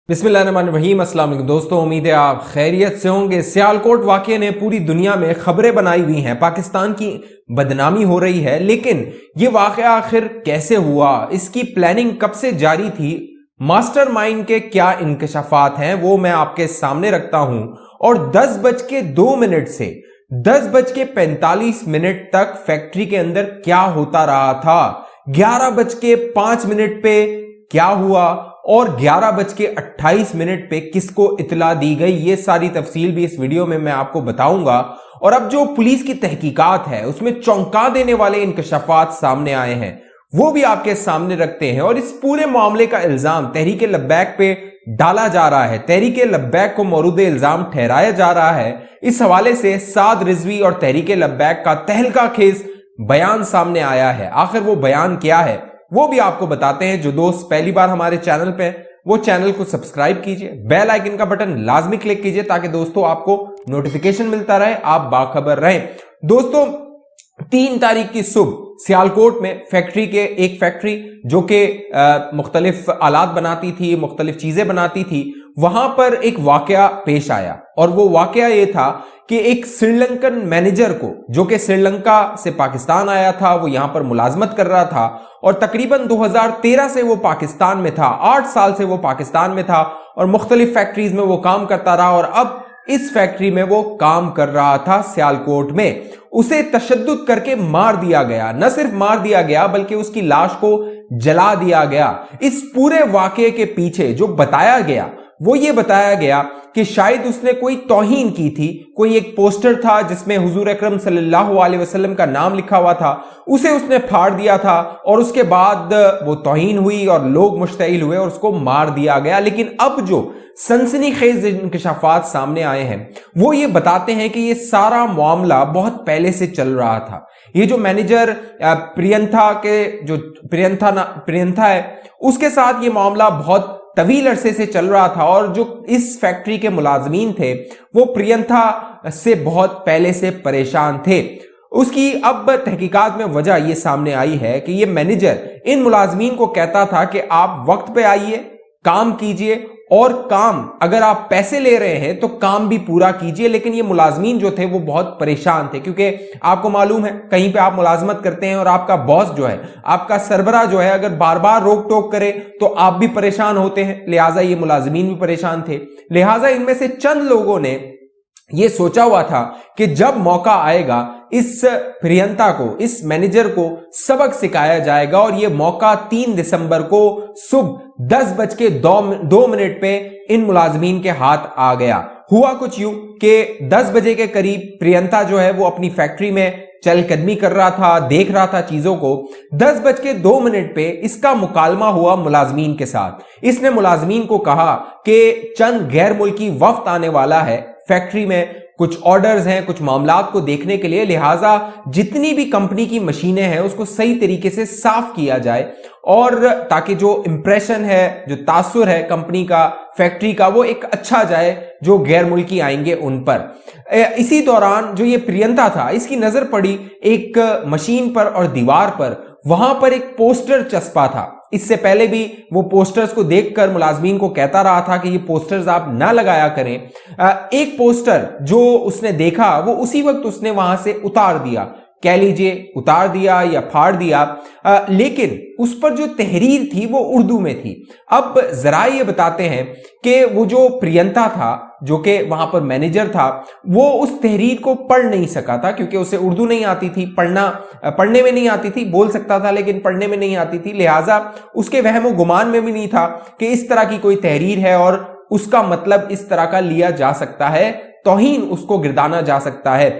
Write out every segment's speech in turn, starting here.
बिस्मिल्लाहिर्रहमानिर्रहीम। अस्सलाम वालेकुम दोस्तों, उम्मीद है आप खैरियत से होंगे। सियालकोट वाक़ये ने पूरी दुनिया में खबरें बनाई हुई हैं, पाकिस्तान की बदनामी हो रही है, लेकिन ये वाक़या आखिर कैसे हुआ, इसकी प्लानिंग कब से जारी थी, मास्टरमाइंड के क्या इंकशाफात हैं, वो मैं आपके सामने रखता हूं। और 10:02 से 10:45 तक फैक्ट्री के अंदर क्या होता रहा था, 11:05 पे क्या हुआ और 11:28 पे किसको इतला दी गई, ये सारी तफसील भी इस वीडियो में मैं आपको बताऊंगा। और अब जो पुलिस की तहकीकात है उसमें चौंका देने वाले इंकशाफात सामने आए हैं, वो भी आपके सामने रखते हैं। और इस पूरे मामले का इल्जाम तहरीक लब्बैक पे डाला जा रहा है, तहरीक लब्बैक को मौरूद इल्जाम ठहराया जा रहा है। इस हवाले से साद रिजवी और तहरीक लब्बैक का तहलका खेज बयान सामने आया है। आखिर वो बयान क्या है वो भी आपको बताते हैं। जो दोस्त पहली बार हमारे चैनल पे वो चैनल को सब्सक्राइब कीजिए, बेल आइकन का बटन लाजमी क्लिक कीजिए ताकि दोस्तों आपको नोटिफिकेशन मिलता रहे, आप बाखबर रहें। दोस्तों 3 तारीख की सुबह सियालकोट में एक फैक्ट्री जो कि मुख्तलिफ आलात बनाती थी, मुख्तलिफ चीजें बनाती थी, वहां पर एक वाकया पेश आया। और वो वाकया ये था कि एक श्रीलंकन मैनेजर को, जो कि श्रीलंका से पाकिस्तान आया था, वो यहां पर मुलाजमत कर रहा था और तकरीबन 2013 से वो पाकिस्तान में था, 8 साल से वो पाकिस्तान में था और मुख्तलिफ फैक्ट्रीज में वो काम करता रहा। और अब इस फैक्ट्री में वो काम कर रहा था सियालकोट में, उसे तशद्दुद करके मार दिया गया। न सिर्फ मार दिया गया बल्कि उसकी लाश को जला दिया गया। इस पूरे वाकये के पीछे जो बताया गया वो ये बताया गया कि शायद उसने कोई तौहीन की थी। कोई एक पोस्टर था जिसमें हुजूर अकरम सल्लल्लाहु अलैहि वसल्लम का नाम लिखा हुआ था, उसे उसने फाड़ दिया था और उसके बाद वो तौहीन हुई और लोग मुश्तइल हुए और उसको मार दिया गया। लेकिन अब जो सनसनीखेज इंकशाफात सामने आए हैं वो ये बताते हैं कि ये सारा मामला बहुत पहले से चल रहा था। ये जो मैनेजर प्रियंथा है, उसके साथ ये मामला बहुत तवील अरसे से चल रहा था और जो इस फैक्ट्री के मुलाजमीन थे वो प्रियंथा से बहुत पहले से परेशान थे। उसकी अब तहकीकात में वजह यह सामने आई है कि ये मैनेजर इन मुलाजमीन को कहता था कि आप वक्त पे आइए, काम कीजिए और काम अगर आप पैसे ले रहे हैं तो काम भी पूरा कीजिए। लेकिन ये मुलाजमीन जो थे वो बहुत परेशान थे, क्योंकि आपको मालूम है कहीं पे आप मुलाजमत करते हैं और आपका बॉस जो है, आपका सरबरा जो है, अगर बार बार रोक टोक करे तो आप भी परेशान होते हैं। लिहाजा ये मुलाजमीन भी परेशान थे। लिहाजा इनमें से चंद लोगों ने ये सोचा हुआ था कि जब मौका आएगा इस प्रियंता को, इस मैनेजर को सबक सिखाया जाएगा। और यह मौका 3 दिसंबर को सुबह 10:02 पे इन मुलाजमीन के हाथ आ गया। हुआ कुछ यूं कि 10 बजे के करीब प्रियंता जो है वो अपनी फैक्ट्री में चलकदमी कर रहा था, देख रहा था चीजों को। 10:02 पे इसका मुकालमा हुआ मुलाजमीन के साथ। इसने मुलाजमीन को कहा कि चंद गैर मुल्की वफ्द आने वाला है फैक्ट्री में, कुछ ऑर्डर्स हैं, कुछ मामलात को देखने के लिए, लिहाजा जितनी भी कंपनी की मशीनें हैं उसको सही तरीके से साफ किया जाए और ताकि जो इंप्रेशन है, जो तासुर है कंपनी का, फैक्ट्री का, वो एक अच्छा जाए जो गैर मुल्की आएंगे उन पर। इसी दौरान जो ये प्रियंता था इसकी नजर पड़ी एक मशीन पर और दीवार पर, वहां पर एक पोस्टर चस्पा था। इससे पहले भी वो पोस्टर्स को देखकर मुलाजमीन को कहता रहा था कि ये पोस्टर्स आप ना लगाया करें। एक पोस्टर जो उसने देखा वो उसी वक्त उसने वहां से उतार दिया, कह लीजिए उतार दिया या फाड़ दिया। लेकिन उस पर जो तहरीर थी वो उर्दू में थी। अब जरा ये बताते हैं कि वो जो प्रियंता था, जो कि वहां पर मैनेजर था, वो उस तहरीर को पढ़ नहीं सका था क्योंकि उसे उर्दू नहीं आती थी, पढ़ने में नहीं आती थी, बोल सकता था लेकिन पढ़ने में नहीं आती थी। लिहाजा उसके वहम गुमान में भी नहीं था कि इस तरह की कोई तहरीर है और उसका मतलब इस तरह का लिया जा सकता है, तौहीन उसको गिरदाना जा सकता है।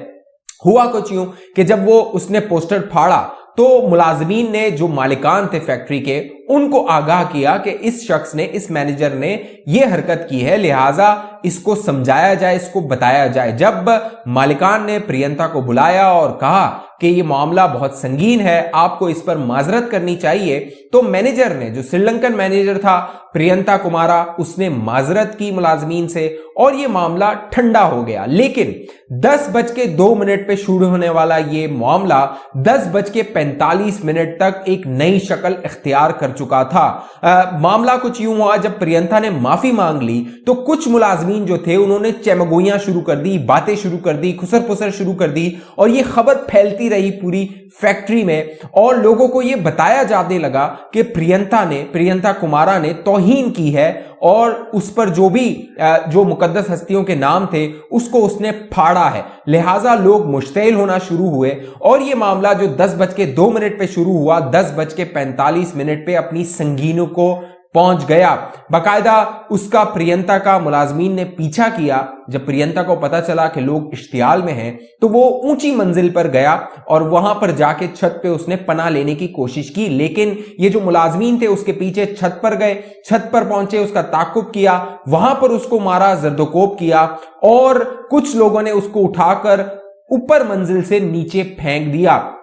हुआ कुछ यूं कि जब वो उसने पोस्टर फाड़ा तो मुलाजमीन ने, जो मालिकान थे फैक्ट्री के, उनको आगाह किया कि इस शख्स ने, इस मैनेजर ने ये हरकत की है, लिहाजा इसको समझाया जाए, इसको बताया जाए। जब मालिकान ने प्रियंता को बुलाया और कहा कि ये मामला बहुत संगीन है, आपको इस पर माजरत करनी चाहिए, तो मैनेजर ने, जो श्रीलंकन मैनेजर था प्रियंता कुमारा, उसने माजरत की मुलाजमीन से और ये मामला ठंडा हो गया। लेकिन 10:02 पे शुरू होने वाला ये मामला 10:45 तक एक नई शक्ल इख्तियार कर चुका था। मामला कुछ यूं हुआ, जब प्रियंथा ने माफी मांग ली तो कुछ मुलाजमीन जो थे उन्होंने चमगोइयां शुरू कर दी, बातें शुरू कर दी, खुसर पुसर शुरू कर दी और ये खबर फैलती रही पूरी फैक्ट्री में और लोगों को ये बताया जाने लगा कि प्रियंथा कुमारा ने तौहीन की है और उस पर जो मुकद्दस हस्तियों के नाम थे उसको उसने फाड़ा है। लिहाजा लोग मुश्तइल होना शुरू हुए और यह मामला जो 10:02 पे शुरू हुआ 10:45 पे अपनी संगीनों को पहुंच गया। बाकायदा उसका प्रियंथा का मुलाजमीन ने पीछा किया। जब प्रियंथा को पता चला कि लोग इश्तियाल में हैं तो वो ऊंची मंजिल पर गया और वहां पर जाके छत पे उसने पनाह लेने की कोशिश की, लेकिन ये जो मुलाजमीन थे उसके पीछे छत पर गए, छत पर पहुंचे, उसका ताक़ुब किया, वहां पर उसको मारा, जर्दोकोब किया और कुछ लोगों ने उसको उठाकर ऊपर मंजिल से नीचे फेंक दिया।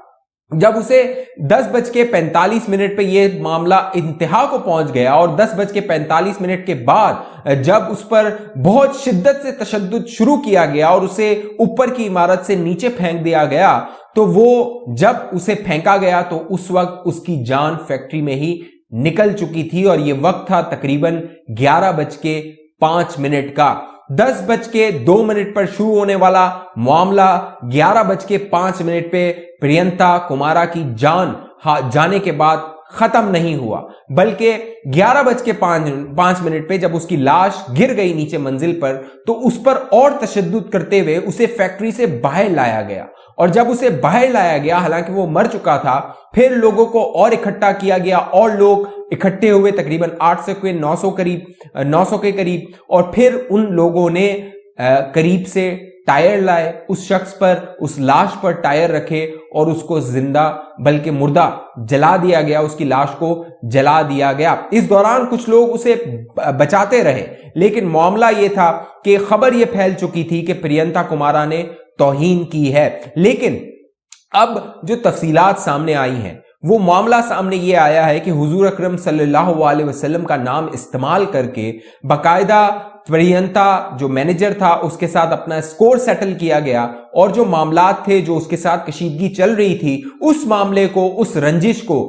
जब उसे 10:45 पे यह मामला इंतहा को पहुंच गया और 10:45 के बाद जब उस पर बहुत शिद्दत से तशद्दुद शुरू किया गया और उसे ऊपर की इमारत से नीचे फेंक दिया गया, तो वो जब उसे फेंका गया तो उस वक्त उसकी जान फैक्ट्री में ही निकल चुकी थी और यह वक्त था तकरीबन 11:05 का। 10:02 पर शुरू होने वाला मामला 11:05 पे प्रियंथा कुमारा की जान जाने के बाद खत्म नहीं हुआ, बल्कि 11:05 पे जब उसकी लाश गिर गई नीचे मंजिल पर तो उस पर और तशद्दुद करते हुए उसे फैक्ट्री से बाहर लाया गया और जब उसे बाहर लाया गया, हालांकि वो मर चुका था, फिर लोगों को और इकट्ठा किया गया और लोग इकट्ठे हुए तकरीबन 800 के 900 के करीब और फिर उन लोगों ने करीब से टायर लाए, उस शख्स पर, उस लाश पर टायर रखे और उसको जिंदा बल्कि मुर्दा जला दिया गया, उसकी लाश को जला दिया गया। इस दौरान कुछ लोग उसे बचाते रहे, लेकिन मामला यह था कि खबर यह फैल चुकी थी कि प्रियंथा कुमारा ने तौहीन की है। लेकिन अब जो तफसीलात सामने आई हैं वो मामला सामने ये आया है कि हुजूर अकरम सल्लल्लाहु अलैहि वसल्लम का नाम इस्तेमाल करके बाकायदा प्रियंथा जो मैनेजर था उसके साथ अपना स्कोर सेटल किया गया और जो मामलात थे, जो उसके साथ कशीदगी चल रही थी, उस मामले को, उस रंजिश को,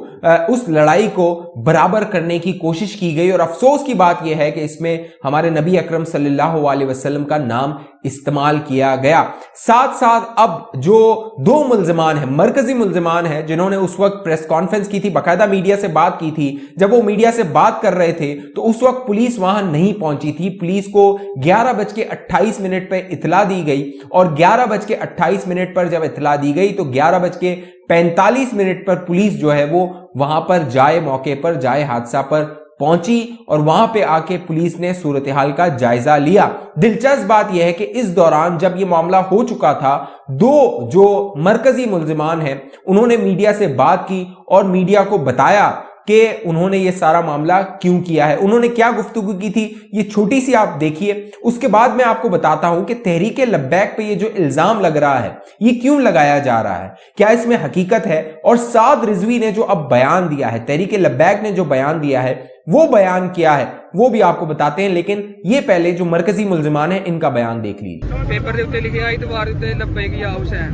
उस लड़ाई को बराबर करने की कोशिश की गई। और अफसोस की बात यह है कि इसमें हमारे नबी अकरम सल्लल्लाहु अलैहि वसल्लम का नाम इस्तेमाल किया गया। साथ साथ अब जो दो मुल्जिमान हैं, मरकजी मुल्जिमान हैं, जिन्होंने उस वक्त प्रेस कॉन्फ्रेंस की थी, बाकायदा मीडिया से बात की थी, जब वो मीडिया से बात कर रहे थे तो उस वक्त पुलिस वहां नहीं पहुंची थी। पुलिस को 11:28 पे इतला दी गई और 11:28 पर जब इतला दी गई तो 11:45 पर पुलिस जो है वो वहां पर जाए, मौके पर जाए, हादसा पर पहुंची और वहां पे आके पुलिस ने सूरत हाल का जायजा लिया। दिलचस्प बात यह है कि इस दौरान जब यह मामला हो चुका था, दो जो मरकजी मुल्जिमान हैं उन्होंने मीडिया से बात की और मीडिया को बताया कि उन्होंने ये सारा मामला क्यों किया है, उन्होंने क्या गुफ्तगू की थी। ये छोटी सी आप देखिए, उसके बाद मैं आपको बताता हूं कि तहरीक लब्बैक पे ये जो इल्जाम लग रहा है ये क्यों लगाया जा रहा है, क्या इसमें हकीकत है। और साद रिजवी ने जो अब बयान दिया है, तहरीक लब्बैक ने जो बयान दिया है वो बयान क्या है वो भी आपको बताते हैं, लेकिन ये पहले जो मरकजी मुल्जिमान है इनका बयान देख लीजिए। पेपर ਦੇ ਉੱਤੇ ਲਿਖਿਆ ਆਈ ਦੀਵਾਰ ਉੱਤੇ ਲੱਭੇ ਕੀ ਹਾਊਸ ਹੈ,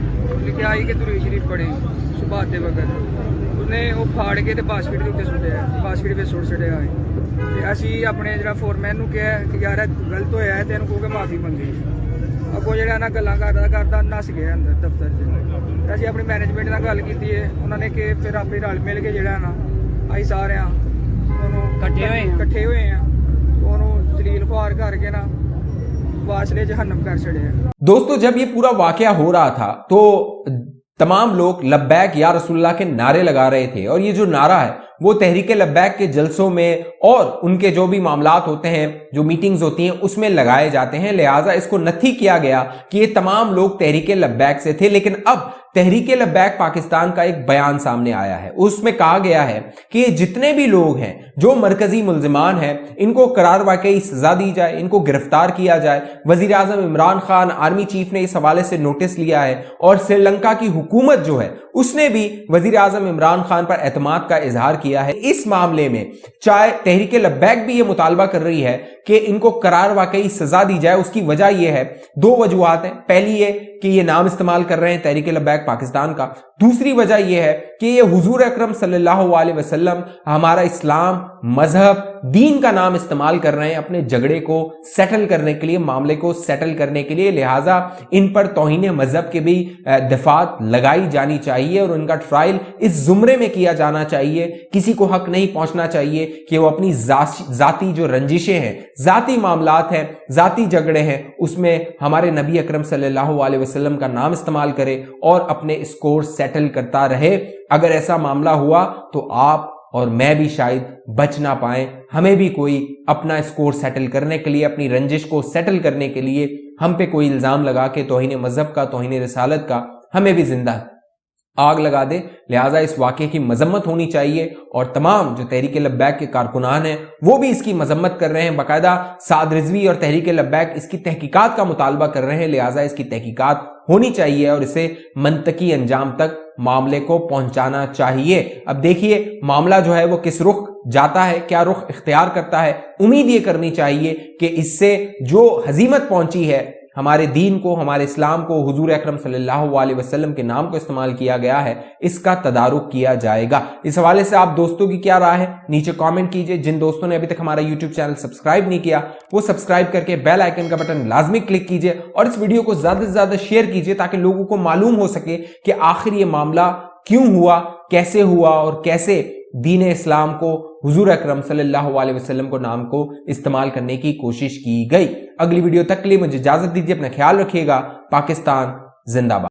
ਲਿਖਿਆ ਆਈ ਕਿ ਦੁਰੂਦ ਸ਼ਰੀਫ ਪੜ੍ਹੇ ਸੁਬਾਹ ਦੇ ਵਕਤ ਉਹਨੇ ਉਹ ਫਾੜ ਕੇ ਤੇ ਬਾਸਕਟ ਦੇ ਉੱਤੇ ਸੁੱਟਿਆ, ਬਾਸਕਟ ਵਿੱਚ ਸੁੱਟ ਛੱਡਿਆ ਹੈ। ਤੇ ਅਸੀਂ ਆਪਣੇ ਜਿਹੜਾ ਫੋਰਮੈਨ ਨੂੰ ਕਿਹਾ ਕਿ ਯਾਰ ਇਹ ਗਲਤ ਹੋਇਆ ਹੈ ਤੇ ਇਹਨੂੰ ਕਹੋ ਕਿ ਮਾਫੀ ਮੰਗੀ। ਅੱਗੋਂ ਜਿਹੜਾ ਨਾ ਗੱਲਾਂ ਕਰਦਾ ਨੱਸ ਗਿਆ ਅੰਦਰ ਦਫ਼ਤਰ 'ਚ। ਅਸੀਂ ਆਪਣੀ ਮੈਨੇਜਮੈਂਟ ਨਾਲ ਗੱਲ ਕੀਤੀ ਹੈ, ਉਹਨਾਂ ਨੇ ਕਿ ਫਿਰ ਆਪੇ ਰਲ ਮਿਲ ਕੇ ਜਿਹੜਾ ਨਾ ਅਸੀਂ ਸਾਰਿਆਂ ਉਹਨੂੰ ਇਕੱਠੇ ਹੋਏ ਆ, ਉਹਨੂੰ ਜਲੀਲ ਖੁਆਰ ਕਰਕੇ ਨਾ वासले जहन्नम कर छड़े। दोस्तों जब ये पूरा वाकया हो रहा था तो तमाम लोग लब्बैक या रसूलुल्लाह के नारे लगा रहे थे और ये जो नारा है वो तहरीक लब्बैक के जलसों में और उनके जो भी मामलात होते हैं, जो मीटिंग्स होती हैं उसमें लगाए जाते हैं। लिहाजा इसको नथी किया गया कि ये तमाम लोग तहरीक लब्बैक से थे। लेकिन अब तहरीक लब्बैक पाकिस्तान का एक बयान सामने आया है, उसमें कहा गया है कि जितने भी लोग हैं जो मरकजी मुल्जिमान हैं इनको करार वाकई सजा दी जाए, इनको गिरफ्तार किया जाए। वजीर आजम इमरान खान, आर्मी चीफ ने इस हवाले से नोटिस लिया है और श्रीलंका की हुकूमत जो है उसने भी वजीर आजम इमरान खान पर एतमाद का इजहार किया है। इस मामले में चाहे तहरीक लब्बैक भी ये मुतालबा कर रही है कि इनको करार वाकई सजा दी जाए। उसकी वजह यह है, दो वजूहात हैं। पहली ये کہ یہ नाम इस्तेमाल कर रहे हैं तहरीक लब्बैक पाकिस्तान का। दूसरी वजह यह है कि ये हुजूर अकरम सल्लल्लाहु अलैहि वसल्लम हमारा इस्लाम मजहब दीन का नाम इस्तेमाल कर रहे हैं अपने झगड़े को सेटल करने के लिए, मामले को सेटल करने के लिए। लिहाजा इन पर तौहीन मजहब के भी दफात लगाई जानी चाहिए और उनका ट्रायल इस जुमरे में किया जाना चाहिए। किसी को हक नहीं पहुंचना चाहिए कि वो अपनी जाती जो रंजिशें हैं, जाती मामलात हैं, जाती झगड़े हैं, उसमें हमारे नबी अकरम सल्लल्लाहु अलैहि वसल्लम का नाम इस्तेमाल करे और अपने स्कोर सेटल करता रहे। अगर ऐसा मामला हुआ तो आप और मैं भी शायद बच ना पाए, हमें भी कोई अपना स्कोर सेटल करने के लिए, अपनी रंजिश को सेटल करने के लिए हम पे कोई इल्जाम लगा के तौहीन मजहब का, तौहीन रिसालत का हमें भी जिंदा आग लगा दे। लिहाजा इस वाक़े की मजम्मत होनी चाहिए और तमाम जो तहरीक लब्बैक के कारकुनान हैं वो भी इसकी मजम्मत कर रहे हैं। बाकायदा साद रिजवी और तहरीक लब्बैक इसकी तहकीकात का मुतालबा कर रहे हैं। लिहाजा इसकी तहकीकात होनी चाहिए और इसे मंतकी अंजाम तक मामले को पहुंचाना चाहिए। अब देखिए मामला जो है वो किस रुख जाता है, क्या रुख इख्तियार करता है। उम्मीद ये करनी चाहिए कि इससे जो हजीमत पहुंची है हमारे दीन को, हमारे इस्लाम को, हुजूर अकरम सल्लल्लाहु अलैहि वसल्लम के नाम को इस्तेमाल किया गया है, इसका तदारुक किया जाएगा। इस हवाले से आप दोस्तों की क्या राय है नीचे कमेंट कीजिए। जिन दोस्तों ने अभी तक हमारा यूट्यूब चैनल सब्सक्राइब नहीं किया वो सब्सक्राइब करके बेल आइकन का बटन लाजमी क्लिक कीजिए और इस वीडियो को ज्यादा से ज्यादा शेयर कीजिए ताकि लोगों को मालूम हो सके कि आखिर ये मामला क्यों हुआ, कैसे हुआ और कैसे दीन इस्लाम को, हुजूर अकरम सल्लल्लाहु अलैहि वसल्लम को नाम को इस्तेमाल करने की कोशिश की गई। अगली वीडियो तक के लिए मुझे इजाजत दीजिए, अपना ख्याल रखिएगा। पाकिस्तान जिंदाबाद।